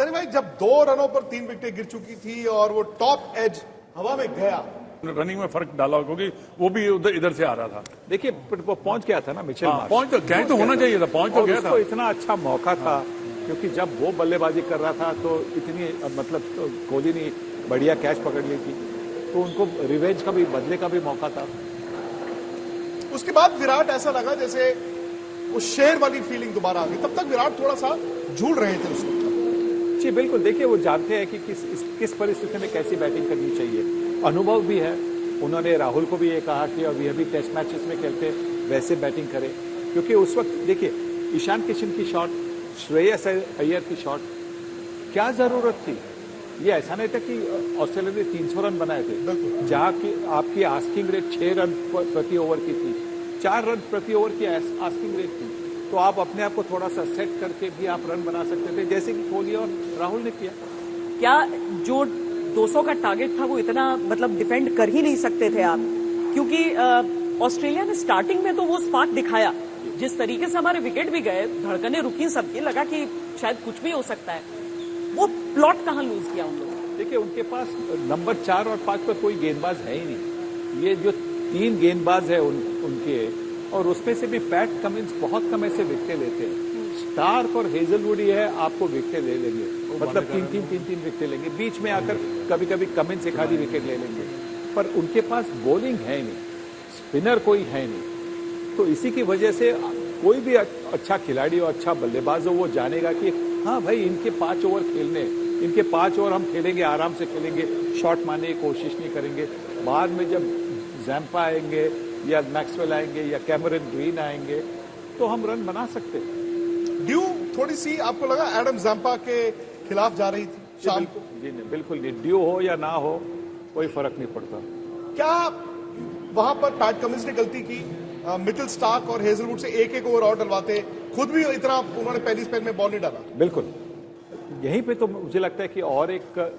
सनी भाई, जब 2 रनों पर 3 विकेटें गिर चुकी थी और वो टॉप एज हवा में गया, रनिंग में फर्क डाला क्योंकि वो भी उधर इधर से आ रहा था। देखिए वो पहुंच गया था ना मिचेल मार्श, पहुंच तो कैच तो होना चाहिए था, पहुंच तो गया था। इतना अच्छा मौका था क्योंकि जब वो बल्लेबाजी कर रहा था तो इतनी मतलब कोहली ने बढ़िया कैच पकड़ ली थी, तो उनको रिवेंज का भी, बदले का भी मौका था। उसके बाद विराट ऐसा लगा जैसे वो शेर वाली फीलिंग दोबारा आ गई। तब तक विराट थोड़ा सा झूल रहे थे उस वक्त। जी बिल्कुल, देखिए वो जानते हैं कि किस परिस्थिति में कैसी बैटिंग करनी चाहिए, अनुभव भी है। उन्होंने राहुल को भी ये कहा कि अभी टेस्ट मैचेस में खेलते वैसे बैटिंग करें, क्योंकि उस वक्त देखिए ईशान किशन की शॉट, श्रेयस अय्यर की शॉट, क्या जरूरत थी। ये ऐसा नहीं था कि ऑस्ट्रेलिया ने 300 रन बनाए थे, जहां की आपकी आस्किंग रेट 6 रन प्रति ओवर की थी, 4 रन प्रति ओवर की आस्किंग रेट थी। तो आप अपने आप को थोड़ा सा सेट करके भी आप रन बना सकते थे, जैसे कि कोहली और राहुल ने किया। क्या जो 200 का टारगेट था वो इतना मतलब डिफेंड कर ही नहीं सकते थे आप, क्योंकि ऑस्ट्रेलिया ने स्टार्टिंग में तो वो स्पार्क दिखाया, जिस तरीके से हमारे विकेट भी गए, धड़कनें रुकी सबकी, लगा कि शायद कुछ भी हो सकता है। वो प्लॉट कहां लूज किया उन लोगों? देखिए उनके पास नंबर 4 और 5 पर कोई गेंदबाज है ही नहीं। ये जो 3 गेंदबाज है उनके, और उसमें से भी पैट कमिंस बहुत कम ऐसे विकेट लेते हैं। स्टार्क और हेजलवुड ही है, आपको विकेट ले लेंगे, मतलब 3-3 विकेट लेंगे, बीच में आकर कभी कभी कमिंस एक आधी विकेट ले लेंगे, पर उनके पास बॉलिंग है नहीं, स्पिनर कोई है नहीं। तो इसी की वजह से कोई भी अच्छा खिलाड़ी और अच्छा बल्लेबाज हो, वो जानेगा कि हाँ भाई इनके 5 ओवर खेलने, इनके 5 ओवर हम खेलेंगे, आराम से खेलेंगे, शॉट मारने की कोशिश नहीं करेंगे। बाद में जब जैम्पा आएंगे या मैक्सवेल आएंगे या कैमरन ग्रीन आएंगे तो हम रन बना सकते हैं। ड्यू थोड़ी सी आपको लगा एडम जैम्पा के खिलाफ जा रही थी शाम को? जी नहीं, बिल्कुल नहीं, ड्यू हो या ना हो कोई फर्क नहीं पड़ता। क्या वहां पर पैट कमिंस ने गलती की? मिचेल स्टार्क और हेजलवुड से एक ओवर और डलवाते, खुद भी इतना उन्होंने पहली स्पेल में बॉल नहीं डाला। बिल्कुल, यहीं पे तो मुझे लगता है कि और एक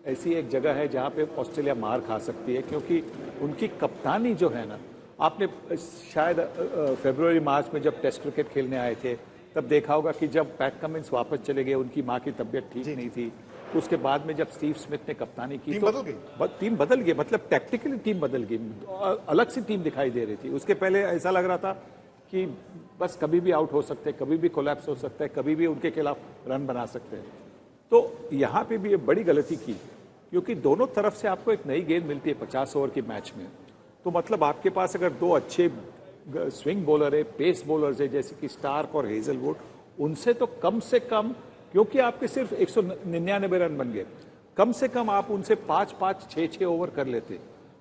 ऐसी एक जगह है जहां पे ऑस्ट्रेलिया मार खा सकती है, क्योंकि उनकी कप्तानी जो है ना, आपने शायद फरवरी मार्च में जब टेस्ट क्रिकेट खेलने आए थे तब देखा होगा कि जब पैट कमिंस वापस चले गए, उनकी मां की तबीयत ठीक नहीं थी, तो उसके बाद में जब स्टीव स्मिथ ने कप्तानी की तो टीम बदल गई, मतलब टैक्टिकली टीम बदल गई, अलग सी टीम दिखाई दे रही थी। उसके पहले ऐसा लग रहा था कि बस कभी भी आउट हो सकते हैं, कभी भी कोलैप्स हो सकता है, कभी भी उनके खिलाफ रन बना सकते हैं। तो यहां पे भी ये बड़ी गलती की, क्योंकि दोनों तरफ से आपको एक नई गेंद मिलती है 50 ओवर के मैच में, तो मतलब आपके पास अगर 2 अच्छे स्विंग बॉलर है, पेस बॉलर्स है, जैसे कि स्टार्क और हेजलवुड, उनसे तो कम से कम, क्योंकि आपके सिर्फ 199 रन बन गए, कम से कम आप उनसे 5-5, 6-6 ओवर कर लेते।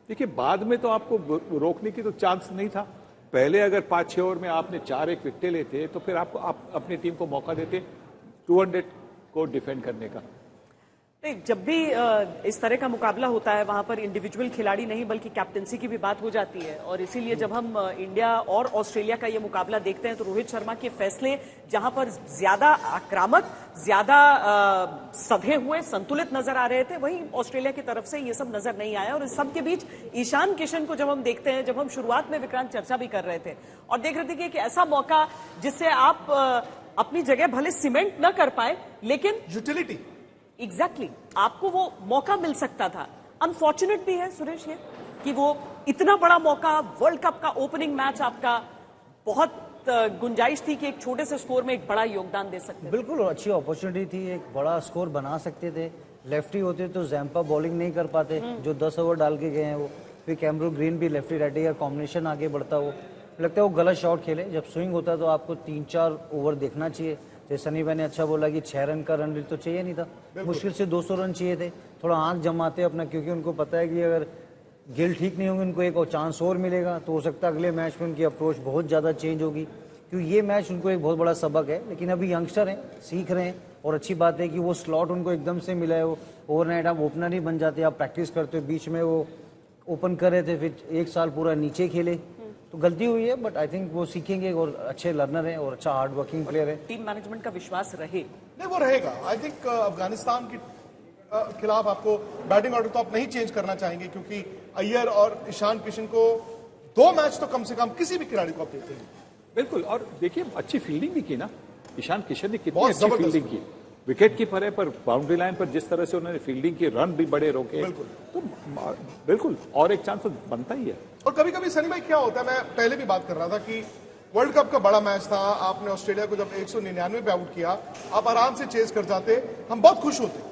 देखिए बाद में तो आपको रोकने की तो चांस नहीं था। पहले अगर 5-6 ओवर में आपने 4-1 विकेट लेते तो फिर आप अपनी टीम को मौका देते 200 को डिफेंड करने का। जब भी इस तरह का मुकाबला होता है, वहां पर इंडिविजुअल खिलाड़ी नहीं बल्कि कैप्टनसी की भी बात हो जाती है, और इसीलिए जब हम इंडिया और ऑस्ट्रेलिया का ये मुकाबला देखते हैं तो रोहित शर्मा के फैसले जहां पर ज्यादा आक्रामक, ज्यादा सधे हुए, संतुलित नजर आ रहे थे, वहीं ऑस्ट्रेलिया की तरफ से ये सब नजर नहीं आया। और इस सब के बीच ईशान किशन को जब हम देखते हैं, जब हम शुरुआत में विक्रांत चर्चा भी कर रहे थे और देख रहे थे कि एक ऐसा मौका जिससे आप अपनी जगह भले सीमेंट न कर पाए, लेकिन यूटिलिटी एग्जैक्टली आपको वो मौका मिल सकता था। अनफॉर्चुनेट भी है सुरेश ये कि वो इतना बड़ा मौका, वर्ल्ड कप का ओपनिंग मैच, आपका बहुत गुंजाइश थी कि एक छोटे से स्कोर में एक बड़ा योगदान दे सकते थे। बिल्कुल अच्छी अपॉर्चुनिटी थी, एक बड़ा स्कोर बना सकते थे। लेफ्टी होते तो जैम्पा बॉलिंग नहीं कर पाते, जो 10 ओवर डाल के गए हैं वो, फिर कैमरून ग्रीन भी लेफ्टी राइटी का कॉम्बिनेशन आगे बढ़ता, वो लगता है वो गलत शॉट खेले। जब स्विंग होता तो आपको 3-4 ओवर देखना चाहिए। जैसे सनी भाई ने अच्छा बोला कि 6 रन का रन रेट तो चाहिए नहीं था, मुश्किल से 200 रन चाहिए थे। थोड़ा आंख जमाते अपना, क्योंकि उनको पता है कि अगर गिल ठीक नहीं होंगे उनको एक और चांस और मिलेगा, तो हो सकता है अगले मैच में उनकी अप्रोच बहुत ज़्यादा चेंज होगी, क्योंकि ये मैच उनको एक बहुत बड़ा सबक है। लेकिन अभी यंगस्टर हैं, सीख रहे हैं, और अच्छी बात है कि वो स्लॉट उनको एकदम से मिला है। वो ओवरनाइट आप ओपनर ही बन जाते, आप प्रैक्टिस करते हो, बीच में वो ओपन कर रहे थे, फिर 1 साल पूरा नीचे खेले, तो गलती हुई है, बट आई थिंक वो सीखेंगे और अच्छे लर्नर हैं और अच्छा हार्ड वर्किंग प्लेयर है। टीम मैनेजमेंट का विश्वास रहे, नहीं वो रहेगा। आई थिंक अफगानिस्तान की खिलाफ आपको बैटिंग ऑर्डर तो आप नहीं चेंज करना चाहेंगे, क्योंकि अय्यर और ईशान किशन को 2 मैच तो कम से कम किसी भी खिलाड़ी को आप देते हैं। बिल्कुल, और देखिए अच्छी फील्डिंग भी की ना ईशान किशन ने, कितनी अच्छी फील्डिंग की। विकेट कीपर है, पर बाउंड्री लाइन पर जिस तरह से उन्होंने फील्डिंग की, रन भी बड़े रोके, तो बिल्कुल और एक चांस तो बनता ही है। और कभी कभी सनी भाई क्या होता है, मैं पहले भी बात कर रहा था कि वर्ल्ड कप का बड़ा मैच था, आपने ऑस्ट्रेलिया को जब 199 पे आउट किया, आप आराम से चेस कर जाते, हम बहुत खुश होते।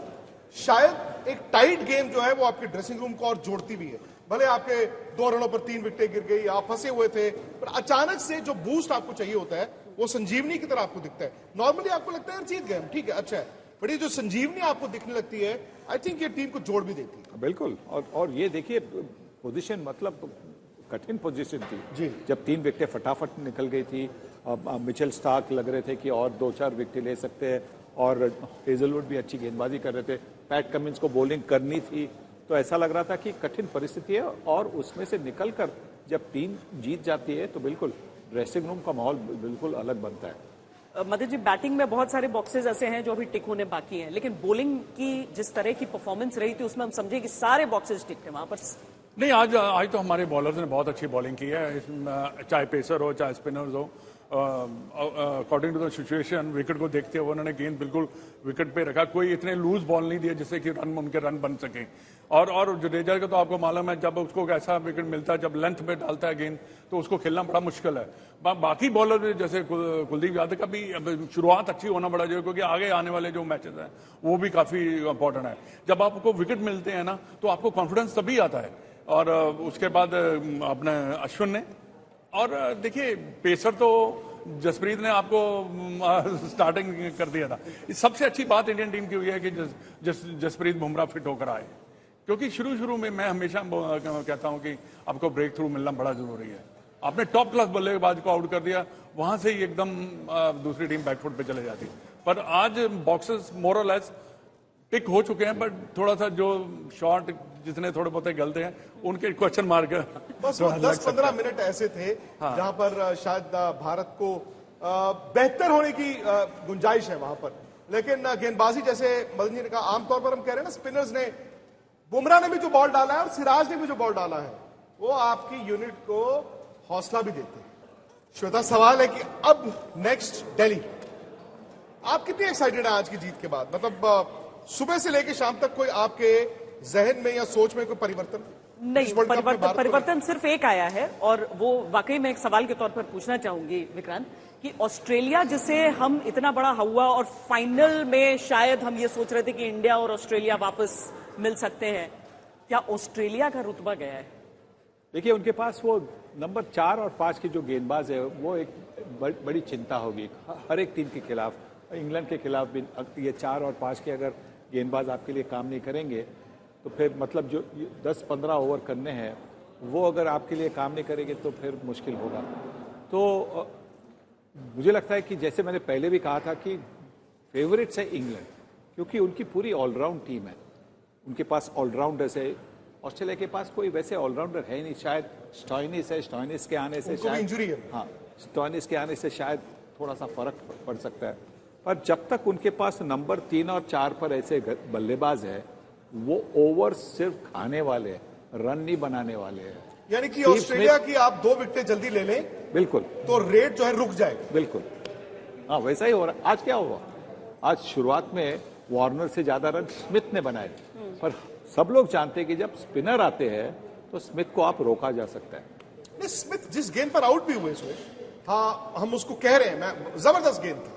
शायद एक टाइट गेम जो है वो आपके ड्रेसिंग रूम को और जोड़ती भी है। भले आपके 2 रनों पर 3 विकेटें गिर गई, आप फंसे हुए थे, पर अचानक से जो बूस्ट आपको चाहिए होता है वो संजीवनी की तरह आपको दिखता है। नॉर्मली आपको लगता है जीत गए हम, ठीक है, अच्छा है, बट ये जो संजीवनी आपको दिखने लगती है, आई थिंक ये टीम को जोड़ भी देती है। बिल्कुल। और ये देखिए पोजीशन, मतलब कठिन पोजीशन थी जी। जब 3 विकेटें फटाफट निकल गई थी। मिचेल स्टार्क लग रहे थे कि और 2-4 विकेटें ले सकते हैं, और हेजलवुड भी अच्छी गेंदबाजी कर रहे थे, पैट कमिंस को बॉलिंग करनी थी, तो ऐसा लग रहा था कि कठिन परिस्थिति है, और उसमें से निकलकर जब टीम जीत जाती है तो बिल्कुल ड्रेसिंग रूम का माहौल बिल्कुल अलग बनता है। मदन जी, बैटिंग में बहुत सारे बॉक्सेस ऐसे हैं जो अभी टिक होने बाकी हैं, लेकिन बॉलिंग की जिस तरह की परफॉर्मेंस रही थी उसमें हम समझे कि सारे बॉक्सेस टिक थे वहां पर। नहीं, आज तो हमारे बॉलर्स ने बहुत अच्छी बॉलिंग की है, चाहे पेसर हो चाहे स्पिनर्स हो, according to the situation, wicket को देखते हुए उन्होंने गेंद बिल्कुल विकेट पे रखा, कोई इतने लूज बॉल नहीं दिए जिससे कि उनके रन बन सके। और जडेजा का तो आपको मालूम है, जब उसको ऐसा विकेट मिलता है, जब लेंथ पे डालता है गेंद, तो उसको खेलना बड़ा मुश्किल है। बाकी बॉलर जैसे कुलदीप यादव का भी शुरुआत अच्छी होना बड़ा जरूरी, क्योंकि आगे आने वाले जो मैचेस हैं वो भी काफी इंपॉर्टेंट है। जब आपको विकेट मिलते हैं ना, तो आपको कॉन्फिडेंस तभी आता है। और उसके बाद अपने अश्विन ने, और देखिए पेसर तो जसप्रीत ने आपको स्टार्टिंग कर दिया था। सबसे अच्छी बात इंडियन टीम की हुई है कि जसप्रीत बुमराह फिट होकर आए, क्योंकि शुरू में मैं हमेशा कहता हूं कि आपको ब्रेक थ्रू मिलना बड़ा जरूरी है। आपने टॉप क्लास बल्लेबाज को आउट कर दिया, वहां से ही एकदम दूसरी टीम बैकफुट पे चले जाती। पर आज बॉक्सेस मोर और लेस टिक हो चुके हैं, बट थोड़ा सा जो शॉट जितने थोड़े बहुत गलते हैं उनके क्वेश्चन मार्क बस 10-15 मिनट ऐसे थे जहां पर शायद भारत को बेहतर होने की गुंजाइश है वहां पर, लेकिन गेंदबाजी जैसे मदन जी ने कहा, आमतौर पर हम कह रहे हैं ना, स्पिनर्स ने, बुमराह ने भी जो बॉल डाला है और सिराज ने भी जो बॉल डाला है, वो आपकी यूनिट को हौसला भी देते हैं। श्वेता, सवाल है कि अब नेक्स्ट दिल्ली, आप कितनी एक्साइटेड हैं आज की जीत के बाद? मतलब सुबह से लेकर शाम तक कोई आपके जहन में या सोच में कोई परिवर्तन? नहीं, परिवर्तन सिर्फ एक आया है, और वो वाकई में एक सवाल के तौर पर पूछना चाहूंगी विक्रांत, कि ऑस्ट्रेलिया जिसे हम इतना बड़ा हुआ, और फाइनल में शायद हम ये सोच रहे थे कि इंडिया और ऑस्ट्रेलिया वापस मिल सकते हैं, क्या ऑस्ट्रेलिया का रुतबा गया है? देखिए, उनके पास वो नंबर 4 और 5 की जो गेंदबाज है, वो एक बड़ी चिंता होगी हर एक टीम के खिलाफ। इंग्लैंड के खिलाफ भी ये 4 और 5 के अगर गेंदबाज आपके लिए काम नहीं करेंगे, तो फिर मतलब जो 10-15 ओवर करने हैं वो अगर आपके लिए काम नहीं करेंगे तो फिर मुश्किल होगा। तो मुझे लगता है कि जैसे मैंने पहले भी कहा था कि फेवरेट्स है इंग्लैंड, क्योंकि उनकी पूरी ऑलराउंड टीम है, उनके पास ऑलराउंडर्स है। ऑस्ट्रेलिया के पास कोई वैसे ऑलराउंडर है नहीं, शायद स्टॉइनिस है, स्टॉइनिस के आने से शायद इंजरी है। हाँ, स्टॉइनिस के आने से शायद थोड़ा सा फर्क पड़ सकता है, पर जब तक उनके पास नंबर 3 और 4 पर ऐसे बल्लेबाज है, वो ओवर सिर्फ खाने वाले हैं, रन नहीं बनाने वाले हैं। यानी कि ऑस्ट्रेलिया की आप 2 विकेटें जल्दी ले लें, बिल्कुल, तो रेट जो है रुक जाएगा। बिल्कुल, हाँ वैसा ही हो रहा है। आज क्या हुआ? आज शुरुआत में वार्नर से ज्यादा रन स्मिथ ने बनाए, पर सब लोग जानते हैं कि जब स्पिनर आते हैं तो स्मिथ को आप रोका जा सकता है। नहीं, स्मिथ जिस गेंद पर आउट भी हुए इसमें, हाँ हम उसको कह रहे हैं, मैं जबरदस्त गेंद थी,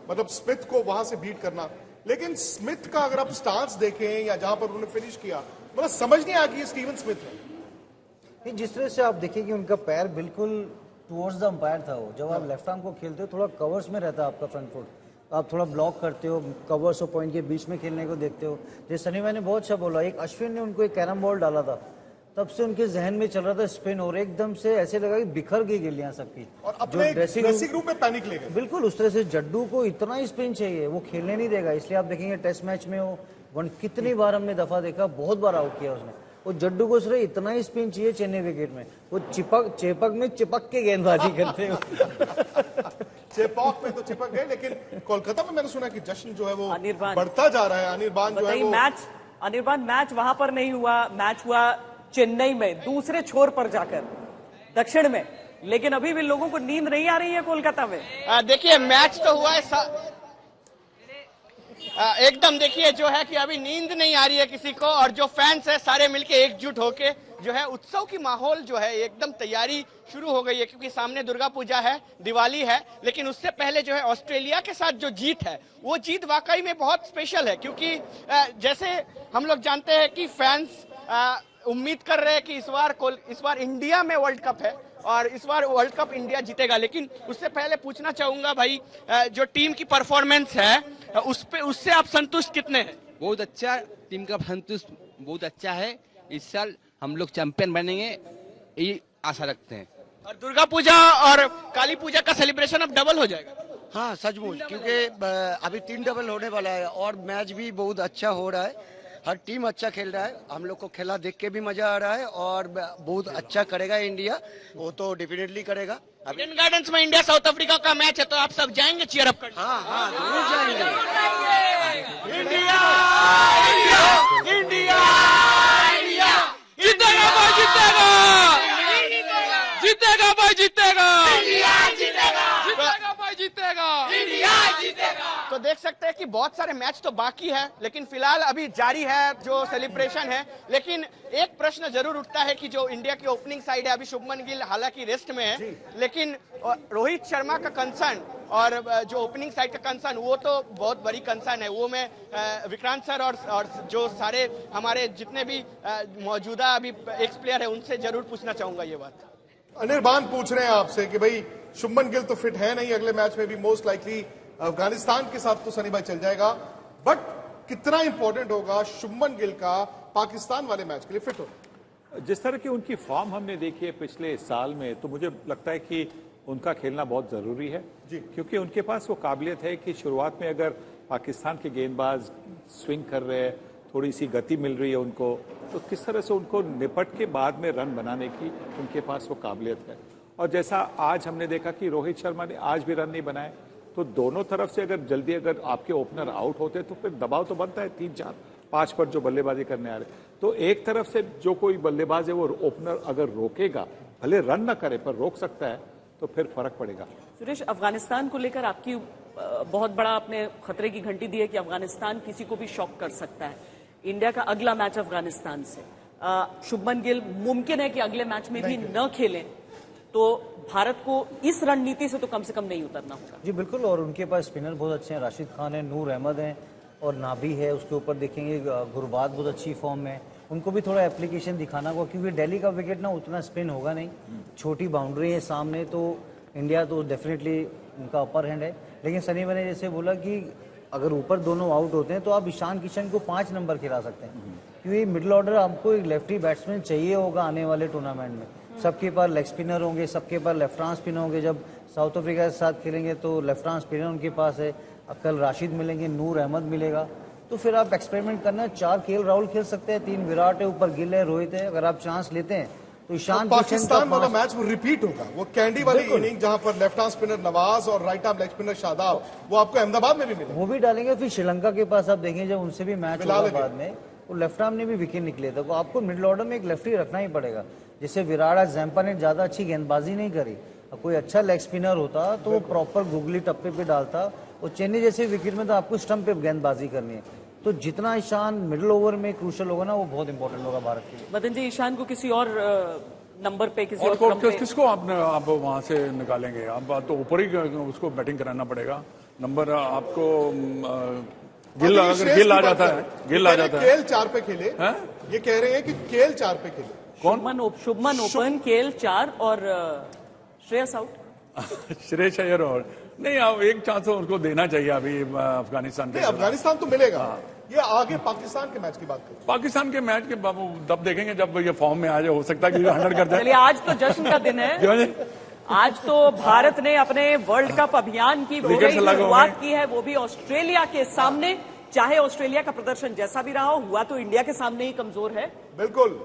मतलब स्मिथ को वहां से बीट करना, लेकिन स्मिथ का अगर आप स्टांस देखें या जहां पर उन्होंने फिनिश किया, मतलब समझ नहीं आ कि ये स्टीवन स्मिथ है। नहीं, जिस तरह से आप देखिए कि उनका पैर बिल्कुल टुवर्ड्स द अंपायर था, वो जब आप लेफ्ट आर्म को खेलते हो थोड़ा कवर्स में रहता है आपका फ्रंट फुट, आप थोड़ा ब्लॉक करते हो, कवर्स और पॉइंट के बीच में खेलने को देखते हो। जैसे सनी भाई ने बहुत अच्छा बोला, एक अश्विन ने उनको एक कैरम बॉल डाला था, तब से उनके जहन में चल रहा था स्पिन, और एकदम से ऐसे लगा कि बिखर गई गिल्लियां सबकी, और अपने ड्रेसिंग रूम में पैनिक ले गए। बिल्कुल उस तरह से जड्डू को इतना ही स्पिन चाहिए, वो खेलने नहीं देगा। इसलिए आप देखेंगे टेस्ट मैच में वो कितनी बार हमने दफा देखा, बहुत बार आउट किया उसने। वो जड्डू को सिर्फ इतना ही स्पिन चाहिए चेन्नई विकेट में, वो चेपक में चिपक के गेंदबाजी करते हैं। चेपॉक में तो चिपक गए, लेकिन कोलकाता में मैंने सुना कि जश्न जो है वो अनिर्बान बढ़ता जा रहा है। अनिर्बान जो है वो मैच वहां पर नहीं हुआ, मैच हुआ चेन्नई में, दूसरे छोर पर जाकर दक्षिण में, लेकिन अभी भी लोगों को नींद नहीं आ रही है कोलकाता में। देखिए मैच तो हुआ है एकदम देखिए जो है कि अभी नींद नहीं आ रही है किसी को, और जो फैंस है सारे मिलके एकजुट होके जो है उत्सव की माहौल जो है एकदम तैयारी शुरू हो गई है, क्योंकि सामने दुर्गा पूजा है, दिवाली है, लेकिन उससे पहले जो है ऑस्ट्रेलिया के साथ जो जीत है वो जीत वाकई में बहुत स्पेशल है, क्योंकि जैसे हम लोग जानते हैं कि फैंस उम्मीद कर रहे हैं कि इस बार इंडिया में वर्ल्ड कप है और इस बार वर्ल्ड कप इंडिया जीतेगा। लेकिन उससे पहले पूछना चाहूंगा भाई, जो टीम की परफॉर्मेंस है उससे आप संतुष्ट कितने हैं? बहुत अच्छा, टीम का संतुष्ट बहुत अच्छा है। इस साल हम लोग चैंपियन बनेंगे ये आशा रखते हैं। और दुर्गा पूजा और काली पूजा का सेलिब्रेशन अब डबल हो जाएगा। हाँ सचमुच, क्योंकि अभी 3 डबल होने वाला है और मैच भी बहुत अच्छा हो रहा है, हर टीम अच्छा खेल रहा है। हम लोग को खेला देख के भी मजा आ रहा है और बहुत अच्छा करेगा इंडिया, वो तो डेफिनेटली करेगा। ईडन गार्डन्स में इंडिया साउथ अफ्रीका का मैच है, तो आप सब जाएंगे चीयर अप करने? हाँ हाँ जरूर जाएंगे। इंडिया इंडिया इंडिया जीतेगा भाई, जीतेगा जीतेगा भाई, जीतेगा इंडिया, जीतेगा भाई, जीतेगा इंडिया, जीतेगा। तो देख सकते हैं कि बहुत सारे मैच तो बाकी है, लेकिन फिलहाल अभी जारी है जो सेलिब्रेशन है। लेकिन एक प्रश्न जरूर उठता है कि जो इंडिया की ओपनिंग साइड है, अभी शुभमन गिल हालांकि रेस्ट में है, लेकिन रोहित शर्मा का कंसर्न और जो ओपनिंग साइड का कंसर्न वो तो बहुत बड़ी कंसर्न है। वो मैं विक्रांत सर और जो सारे हमारे जितने भी मौजूदा अभी एक्स प्लेयर है उनसे जरूर पूछना चाहूंगा ये बात। अनिर्बान पूछ रहे हैं आपसे कि भाई शुभमन गिल तो फिट है नहीं, अगले मैच में भी मोस्ट लाइकली अफगानिस्तान के साथ तो सनी भाई चल जाएगा, बट कितना इंपॉर्टेंट होगा शुभमन गिल का पाकिस्तान वाले मैच के लिए फिट होना? जिस तरह की उनकी फॉर्म हमने देखी है पिछले साल में, तो मुझे लगता है कि उनका खेलना बहुत जरूरी है जी। क्योंकि उनके पास वो काबिलियत है कि शुरुआत में अगर पाकिस्तान के गेंदबाज स्विंग कर रहे हैं, थोड़ी सी गति मिल रही है उनको, तो किस तरह से उनको निपट के बाद में रन बनाने की उनके पास वो काबिलियत है। और जैसा आज हमने देखा कि रोहित शर्मा ने आज भी रन नहीं बनाए, तो दोनों तरफ से अगर जल्दी अगर आपके ओपनर आउट होते तो फिर दबाव तो बनता है 3, 4, 5 पर जो बल्लेबाजी करने आ रहे। तो एक तरफ से जो कोई बल्लेबाज है वो ओपनर अगर रोकेगा, भले रन ना करे पर रोक सकता है, तो फिर फर्क पड़ेगा। सुरेश, अफगानिस्तान को लेकर आपकी बहुत बड़ा आपने खतरे की घंटी दी है कि अफगानिस्तान किसी को भी शॉक कर सकता है। इंडिया का अगला मैच अफगानिस्तान से, शुभमन गिल मुमकिन है कि अगले मैच में भी न खेलें, तो भारत को इस रणनीति से तो कम से कम नहीं उतरना होगा। जी बिल्कुल, और उनके पास स्पिनर बहुत अच्छे हैं, राशिद खान है, नूर अहमद है और नाबी है। उसके ऊपर देखेंगे गुरबात बहुत अच्छी फॉर्म में, उनको भी थोड़ा एप्लीकेशन दिखाना होगा, क्योंकि दिल्ली का विकेट ना उतना स्पिन होगा नहीं, छोटी बाउंड्री है सामने, तो इंडिया तो डेफिनेटली उनका अपर हैंड है। लेकिन सनी मैंने जैसे बोला कि अगर ऊपर दोनों आउट होते हैं तो आप ईशान किशन को 5 नंबर खिला सकते हैं, क्योंकि मिडिल ऑर्डर आपको एक लेफ्टी बैट्समैन चाहिए होगा आने वाले टूर्नामेंट में। सबके पास लेग स्पिनर होंगे, सबके पास लेफ्ट आर्म स्पिनर होंगे। जब साउथ अफ्रीका के साथ खेलेंगे तो लेफ्ट आर्म स्पिनर उनके पास है, कल राशिद मिलेंगे, नूर अहमद मिलेगा, तो फिर आप एक्सपेरिमेंट करना। 4 केएल राहुल खेल सकते हैं, 3 विराट है, ऊपर गिल है, रोहित है। अगर आप चांस लेते हैं तो ईशान पाकिस्तान वाला मैच वो रिपीट होगा, वो कैंडी वाली इनिंग जहां पर लेफ्ट आर्म स्पिनर नवाज और right arm leg spinner Shadab, वो आपको अहमदाबाद में भी मिले, वो भी डालेंगे। फिर श्रीलंका के पास आप देखेंगे जब उनसे भी मैच होगा बाद में, वो लेफ्ट आर्म ने भी विकेट निकले थे, तो आपको मिडिल ऑर्डर में एक लेफ्टी रखना ही पड़ेगा। जैसे विराट जैम्पा ने ज्यादा अच्छी गेंदबाजी नहीं करी, कोई अच्छा लेग स्पिनर होता तो वो प्रॉपर गुगली टप्पे पे डालता, और चेन्नई जैसे विकेट में तो आपको स्टंप पे गेंदबाजी करनी है। तो जितना ईशान मिडिल ओवर में क्रूशल होगा ना, वो बहुत इंपॉर्टेंट होगा भारत के लिए। मदन जी, ईशान को किसी और नंबर पे, किसी और क्रम पे किसको आप वहां से निकालेंगे? आप तो ऊपर ही उसको बैटिंग कराना पड़ेगा। नंबर आपको गिल, अगर गिल आ जाता है, गिल आ जाता है। केएल 4 पे खेले, ये कह रहे हैं कि केएल 4 पे खेले। शुभमन ओपन, केएल 4 और श्रेयस आउट। श्रेयस अय्यर और नहीं, अब एक चांस तो उनको देना चाहिए अभी अफगानिस्तान के। अफगानिस्तान तो मिलेगा, ये आगे पाकिस्तान के मैच की बात करें। पाकिस्तान के मैच के तब देखेंगे जब ये फॉर्म में आ जाए, हो सकता है कि 100 कर जाए। चलिए, आज तो जश्न का दिन है। आज तो भारत ने अपने वर्ल्ड कप अभियान की शुरुआत की है, वो भी ऑस्ट्रेलिया के सामने। चाहे ऑस्ट्रेलिया का प्रदर्शन जैसा भी रहा हो, हुआ तो इंडिया के सामने ही कमजोर है। बिल्कुल।